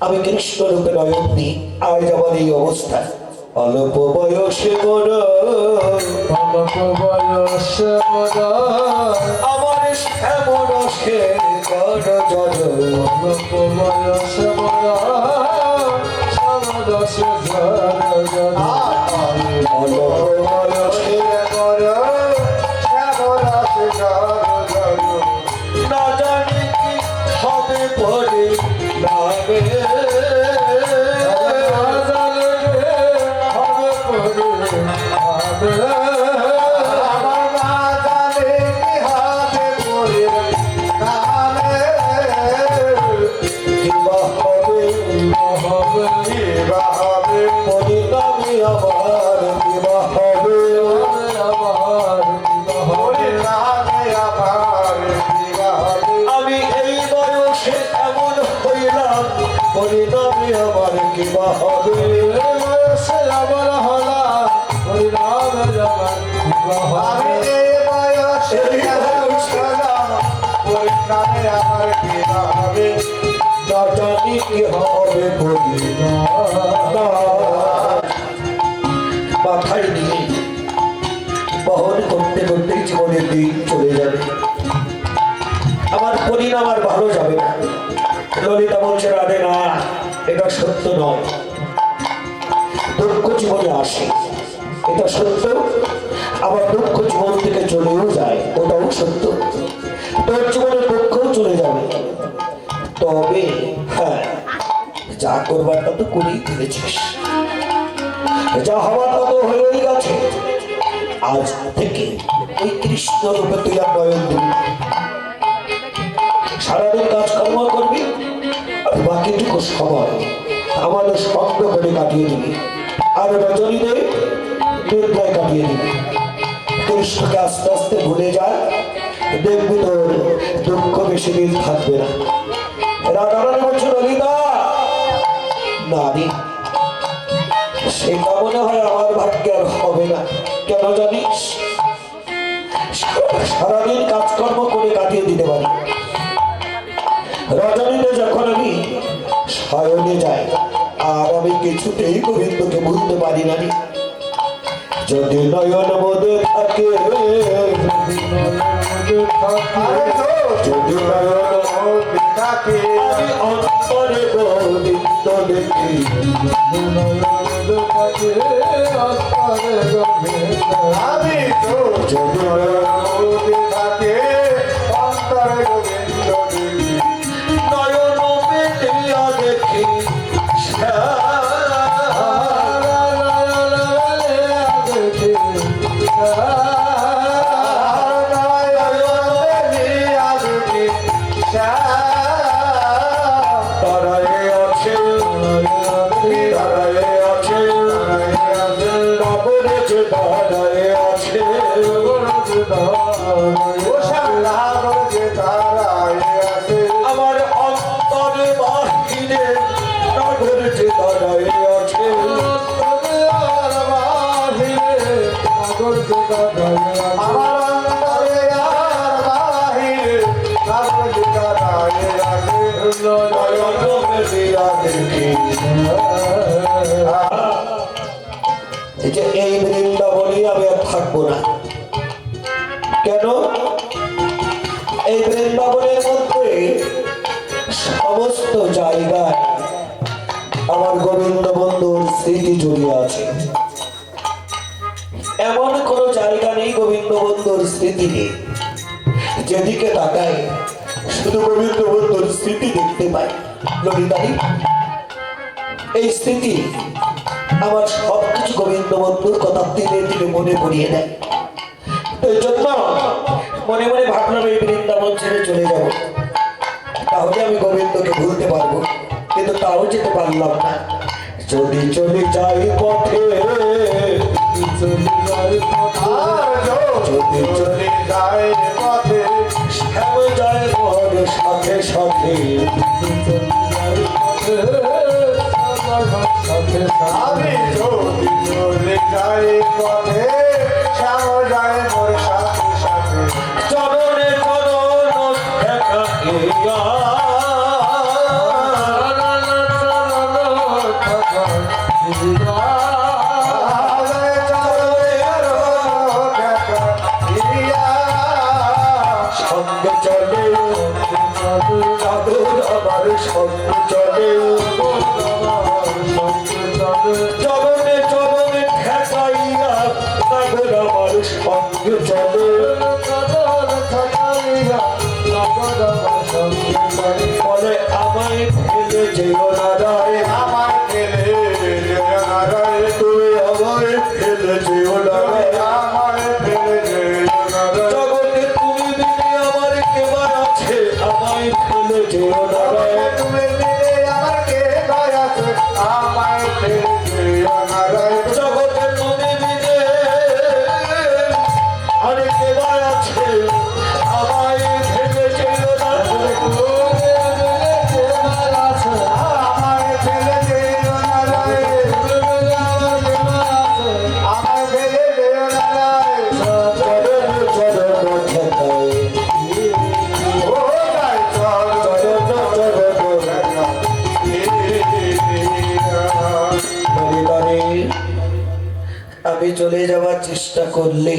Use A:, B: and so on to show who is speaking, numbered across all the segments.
A: আমি কৃষ্ণ রূপে নয়ন দিই আজ আমার এই অবস্থা। অল্প বয়সে বড় আমার শ্যামল সে বড় জড়।
B: অল্প বয়সে বড় শ্যামল সে বড় জড়।
A: অল্প বয়সে বড় শ্যামল সে বড় জড়। না জানি কি হবে পরে নামে, আমি এই বয়সে এমন হইলাম পরিণামে আমার কিবা হবে।
B: আমার হলাম হরিনামে আমার
C: আমি এই বয়সে হলাম পরিণামে আমার কিবা হবে।
A: না জানি কি হবে মাথায় নিয়ে বহন করতে করতে জীবনের দিন চলে যাবে, আমার পরিণাম আর ভালো যাবে না। ললিতা বলছে রাধে না, এটা সত্য নয়। দুঃখ জীবনে আসে, এটা সত্য, আবার দুঃখ জীবন থেকে চলেও যায়, ওটাও সত্য। তোর জীবনের দুঃখও চলে যাবে, তবে হ্যাঁ যা করবার তা তো করেই ফেলেছিস, যা হওয়ার তা তো হয়েই গেছে। আজ থেকে ওই কৃষ্ণ রূপে তুই আর নয়ন দিবি, সারাদিন কাজকর্ম করবি, আর বাকিটুকু সময় আমাদের সঙ্গ করে কাটিয়ে দিবি, আর রজনীদের নির্ণয় কাটিয়ে দিবি। কৃষ্ণকে আস্তে আস্তে ভুলে যায়, দেখবি তোর দুঃখ বেশি দিন থাকবে না। রাধারানী বলছে ললিতা নারী, সেটা মনে হয় আমার ভাগ্যে আর হবে না। কেন জানিস? সারাদিন কাজকর্ম করে কাটিয়ে দিতে পারি, রজনীতে যখন আমি শয়নে যাই আর আমি কিছুতেই গোবিন্দকে ভুলতে পারি না। যদি নয়ন মধ্যে থাকে, যদি নয়ন মধ্যে থাকে, আমি অন্তরে গোবিন্দ দেখি।
C: আমি তো যদি নয়ন মধ্যে থাকে অন্তরে গোবিন্দ দেখি।
A: নয়ন মেলিয়া দেখি আমার অন্তরে বাহিরে নগর যে দাঁড়ায় আছে।
C: আমার অন্তরে আর বাহিরে নগর যে দাঁড়ায় আছে।
A: নয়ন মেলিয়া দেখি। এই যে এই বৃন্দাবনে আমি আর থাকবো না। কেন? এই বৃন্দাবনের মধ্যে সমস্ত জায়গায় আমার গোবিন্দ বন্ধুর স্মৃতি জড়িয়ে আছে। এমন কোন জায়গা নেই গোবিন্দ বন্ধুর স্মৃতি নেই, যেদিকে তাকাই শুধু গোবিন্দ বন্ধুর স্মৃতি দেখতে পাই। ললিতারি, এই স্মৃতি আমার সবকিছু গোবিন্দ বন্ধুর কথা তিলে তিলে মনে পড়িয়ে দেয়। এই জন্য মনে মনে ভাবলাম এই বৃন্দাবন ছেড়ে চলে যাব, তাহলে আমি গোবিন্দকে ভুলতে পারবো, কিন্তু তাও যেতে পারলাম না। যদি চলে যাই পথে,
C: যদি চলে যায় পথে,
A: শ্যাম যায় মোর সাথে সাথে।
C: আমি যদি চলে যাই পথে, শ্যাম যায় মোর সাথে সাথে।
A: চরণে চরণ দেখা সঙ্গ চলে চরণে চরণে ঠেকাইয়া নাগর আমার সঙ্গ চলে বলে আমায় ফেলে যেও না রায়
C: আমার ফেলে যেও না রে,
A: তুমি আমায় ফেলে যেও না রায়
C: আমার ফেলে যেও না রে।
A: জগতে তুমি বিনে আমার কেবার আছে আমায় ফেলে যেও না রায়
C: তুমি দিলে আমার কে ভয় আছে, আমায় ফেলে যেও না রে।
A: জগতে তুমি বিনে আর কেবার আছে আমায় ফেলে যেও না রায়
C: আমায় ফেলে যেও না রে, আমায় ফেলে যেও না রে।
A: চরণ চরণ ঠেকায়
C: ও যাই চল
A: চরণ চরণ পরিবারে আমি চলে যাওয়ার চেষ্টা করলে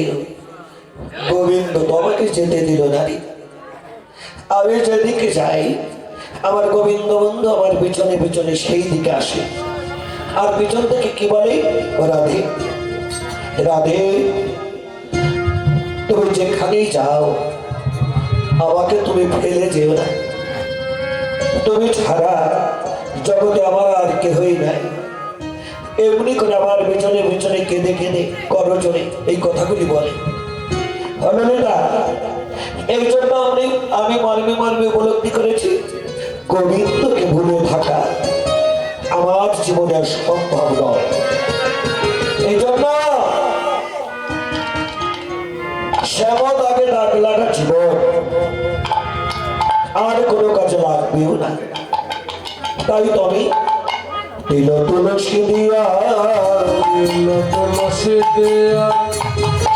A: গোবিন্দ তোমাকে যেতে দিল নারী আমি যেদিকে যাই আমার গোবিন্দ বন্ধু আমার পিছনে পিছনে সেই দিকে আসে আর পিছন থেকে কি বলে রাধে রাধে তুমি যেখানেই যাও আমাকে তুমি ফেলে যেও না তুমি ছাড়া জগতে আমার আর কেহই নাই এমনি করে আমার পিছনে পিছনে কেঁদে কেঁদে করজনে এই কথাগুলি বলে না এই জন্য আমি মর্মে মর্মে উপলব্ধি করেছি গোবিন্দকে ভুলে থাকা আমার জীবনে আর সম্ভব নয় এই জন্য শ্যামত আগে ডাক লাগা জীবন আর কোনো কাজে লাগবেও না তাই তবে দিল তুলসী দিয়া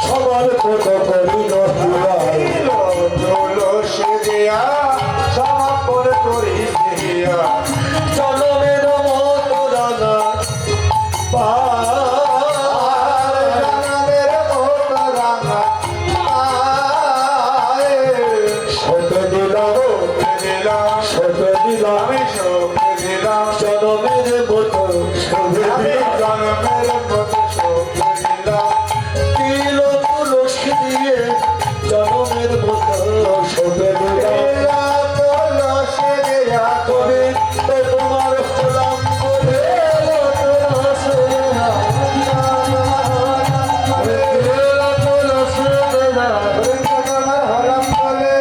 A: সবার কোনো করিল হিয়ায়
C: তুলসী দিয়া সমাপন করি দিয়া
A: জনমের মতো রানা
C: জানাবের মতো রাঙা পায়ে
A: সপে দিলাম
C: দিলাম
A: সপে দিলাম
C: আমি শোকে দিলাম
A: জনমের মতো সপে
C: আমি
A: দিলাম
C: জন্মের মতো শোকে দিলাম
A: দিল তুলসী দিয়ে জনমের মতো সপে দিলাম
C: তুলসী দিয়া
A: তুমি তো তোমার হলাম বলে
C: তোমার হলাম বলে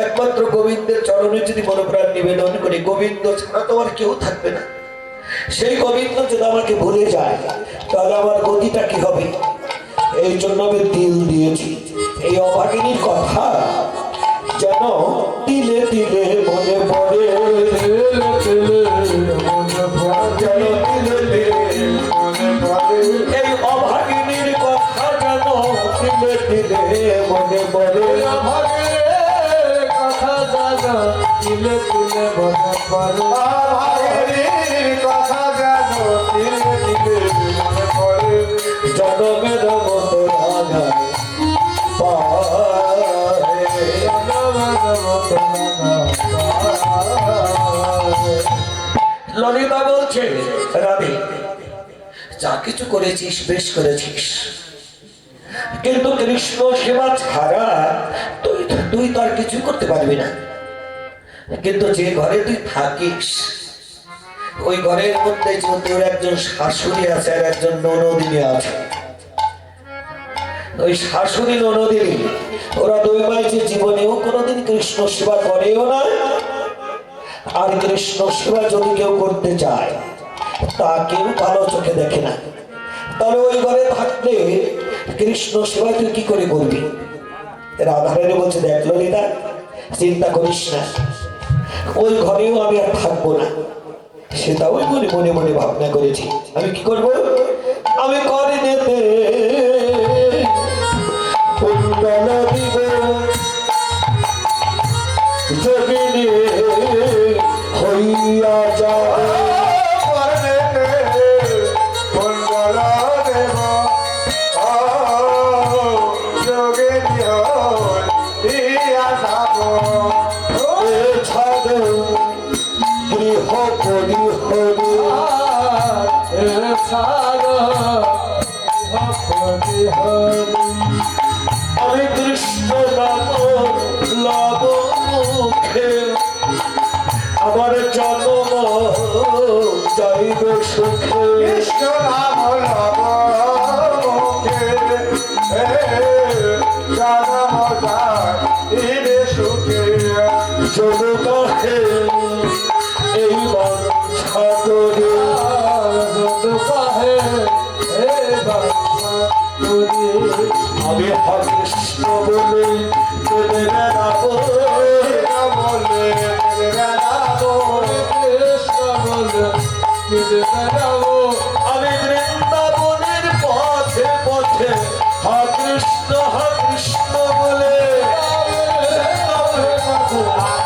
A: একমাত্র গোবিন্দের চরণে যদি মনোপ্রাণ নিবেদন করে গোবিন্দ ছাড়া তোমার কেউ থাকবে না সেই গোবিন্দ যদি আমাকে ভুলে যায় তাহলে আমার গতিটা কি হবে এই জন্য আমি দিল দিয়েছি এই অভাগিনীর কথা যেন দিলে দিলে মনে পড়ে যেন দিলে দিলে
C: মনে পড়ে
A: এই অভাগিনীর কথা যেন দিলে দিলে মনে পড়ে
C: ভাগের কথা যেন দিলে দিলে মনে পড়ে
A: জনমের মতো রাঙা ললিতা বলছে রাধে যা কিছু করেছিস বেশ করেছিস কিন্তু কৃষ্ণ সেবা ছাড়া তুই তো আর কিছু করতে পারবি না কিন্তু যে ঘরে তুই থাকিস ওই ঘরের মধ্যে যে তোর একজন শাশুড়ি আছে আর একজন ননদিনী আছে ওই শাশুড়ি ননদিনী ওরা দুই ভাই যে জীবনেও কোনোদিন কৃষ্ণ সেবা করেও না আর কৃষ্ণ সেবা যদি কেউ করতে চায় তা কেউ ভালো চোখে দেখে না তাহলে ওই ঘরে থাকলে কৃষ্ণ সেবা তুই কি করে করবি রাধারানী বলছে দেখ ললিতা চিন্তা করিস না ওই ঘরেও আমি আর থাকবো না সেটাও মনে মনে মনে ভাবনা করেছি আমি কি করব আমি করে নিতে কুণ্ডল দিব যোগিনী হইয়া যায়
C: কুণ্ডল দেব যোগে দিয়া
A: দুঃখে আমার জন্ম যাইবে সুখে
C: কৃষ্ণ নাম লব মুখে জানম যাইবে সুখে
A: যদি কাহে এই বাঞ্ছা করে আমি কৃষ্ণ বলে কেঁদে বেড়াবো
C: বলে বেড়াবো
A: আমি বৃন্দাবনের পথে পথে কৃষ্ণ বলে
C: কৃষ্ণ বলে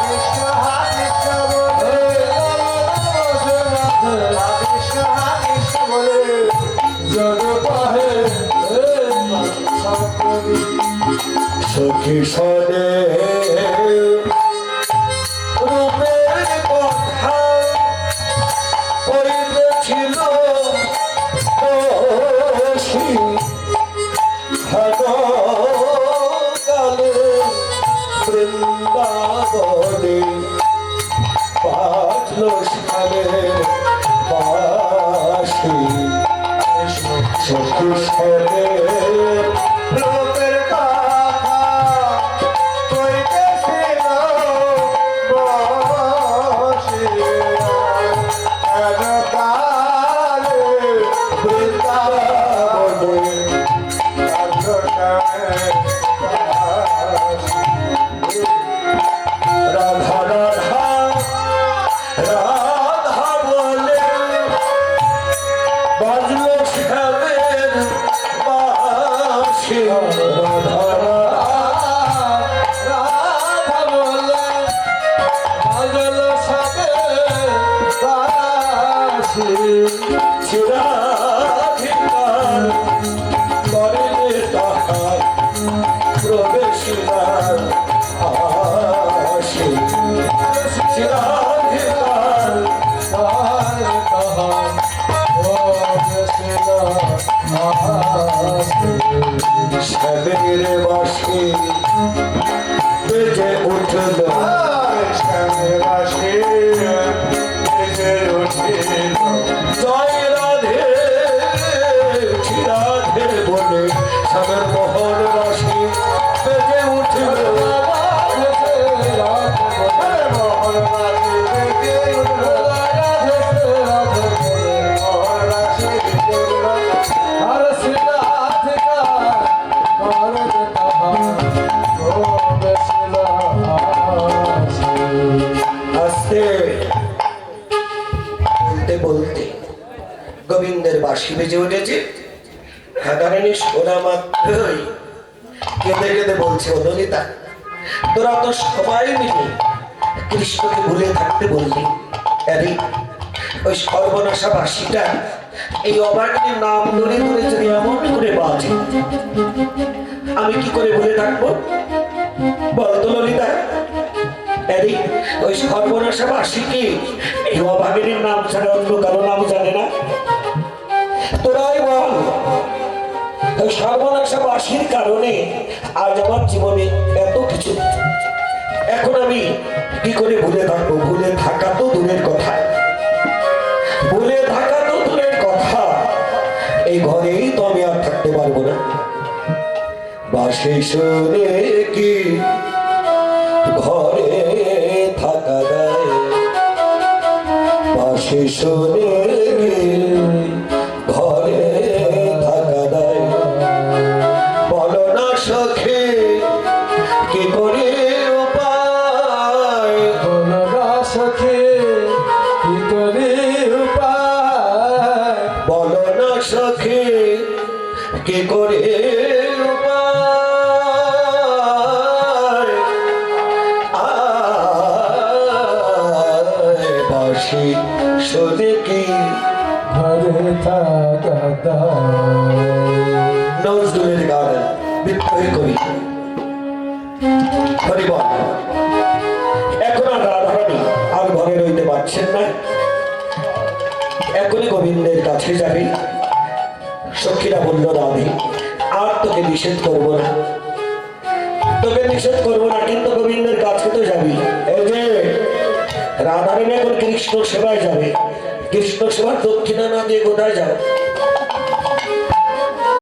C: কৃষ্ণ বলে
A: সখী সনে রূপের কথা কইতেছিল কালে বৃন্দাবনে বাজল সালের বাসি সখী সনে
C: রূপের কথা কইতেছিল বসিয়া কেন কালে
A: বৃন্দাবনে রাধা রাধা রাধা বলে বাজলো শ্যামের বাঁশি রাধা চিরাধিকার করিলে তাহার প্রবেশিবার আসি চিরাধিকার শ্যামের বাঁশি বেজে উঠল জয় রাধে রাধে বলে শ্যামের মোহন বাঁশি বেজে উঠল আস্তে বলতে বলতে গোবিন্দের বাঁশি বেজে উঠেছে। হাদারানি শোনা মাত্রই কেঁদে কেঁদে বলছে, ও ললিতা, তোরা তো সবাই মিলে কৃষ্ণকে ভুলে থাকতে বললি, আরে ওই সর্বনাশা বাঁশিটা এই অবাগিনীর নাম ধরে ধরে যদি এমন করে বাজে, আমি কি করে ভুলে থাকবো বলতো ললিতা? আরে ওই সর্বনাশা বাঁশি কি এই অভাগিনীর নাম ছাড়া অন্য কারো নাম জানে না? তোরাই বল, ওই সর্বনাশা বাঁশির কারণে আজ আমার জীবনে এত কিছু। এখন আমি কি করে ভুলে থাকবো? ভুলে থাকা তো দূরের কথা, ভুলে থাকা তো দূরের কথা, এই ঘরেই তো আমি আর থাকতে পারবো না। বাঁশি শুনে কি ঘরে থাকা যায়? বাঁশি শুনে কি ঘরে থাকা যায়? বলো না সখী কি করে উপায়? বলো না সখী কি করে উপায়? বাঁশি শুনে কি নজরুলের গান বিদ্রোহী কবি হরিবল। এখন আর রাধারানী আর ঘরে রইতে পারছেন না, এখনই গোবিন্দের কাছে যাবে। সখীরা বলল, রাধে আর তোকে নিষেধ করবো না, তোকে নিষেধ করবো না, কিন্তু গোবিন্দের কাছে তো যাবি। এই যে রাধারানী এখন কৃষ্ণ সেবায় যাবে, কৃষ্ণ সেবার দক্ষিণা না দিয়ে কোথায় যাও?